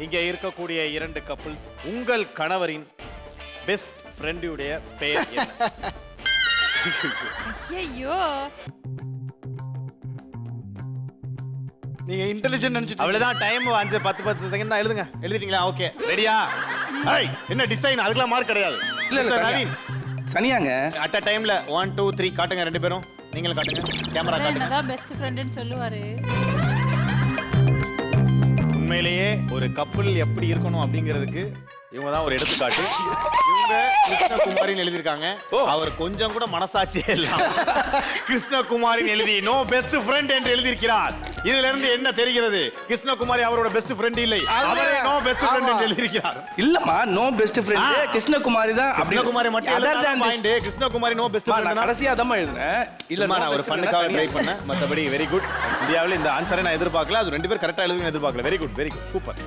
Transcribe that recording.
இங்க இருக்கக்கூடிய 2 கப்பிள்ஸ் உங்கள் கணவரின் பெஸ்ட் ஃப்ரெண்டுடைய பெயர் என்ன? ஐயோ நீங்க இன்டெலிஜென்ட் நினைச்சிட்டு அவ்வளவுதான் டைம் 5-10 செகண்ட் தான் எழுதுங்க. எழுதிட்டீங்களா? ஓகே ரெடியா? ஹேய் என்ன டிசைன் அதுக்கெல்லாம் மார்க் கிடையாது. இல்ல இல்ல நவீன் தனியாங்க அட் அ டைம்ல 1 2 3 காட்டுங்க ரெண்டு பேரும். நீங்களும் காட்டுங்க. கேமரா காட்டுங்க. என்னதான் பெஸ்ட் ஃப்ரெண்ட்னு சொல்லுவாரு. உண்மையிலேயே ஒரு கப்பல் எப்படி இருக்கணும் அப்படிங்கிறதுக்கு இவங்க தான் ஒரு எடுத்துக்காட்டு. இவங்க கிருஷ்ணகுமாரின்னு எழுதியிருக்காங்க. அவர் கொஞ்சம் கூட மனசாட்சியே இல்ல. கிருஷ்ணகுமாரின் எழுதி நோ பெஸ்ட் ஃப்ரெண்ட் என்று எழுதியிருக்கிறார். இதுல இருந்து என்ன தெரிகிறது? கிருஷ்ணகுமாரி அவரோட பெஸ்ட் ஃப்ரெண்ட் இல்லை, அவரே நோ பெஸ்ட் ஃப்ரெண்ட் என்று எழுதியிருக்கிறார். இல்லம்மா நோ பெஸ்ட் ஃப்ரெண்ட் கிருஷ்ணகுமாரி தான். கிருஷ்ணகுமாரி மட்டும் எழுதாத point. Krishnakumari no best friend. கடைசியா தான் எழுதுறேன். இல்ல நான் ஒரு ஃபன்னுக்காக ட்ரை பண்ணேன். மத்தபடி வெரி குட். இந்தியாவில் இந்த ஆன்சரை நான் எதிர்பார்க்கல. அது 2 பேர் கரெக்டா எழுதுவீங்க எதிர்பார்க்கல. Very good super.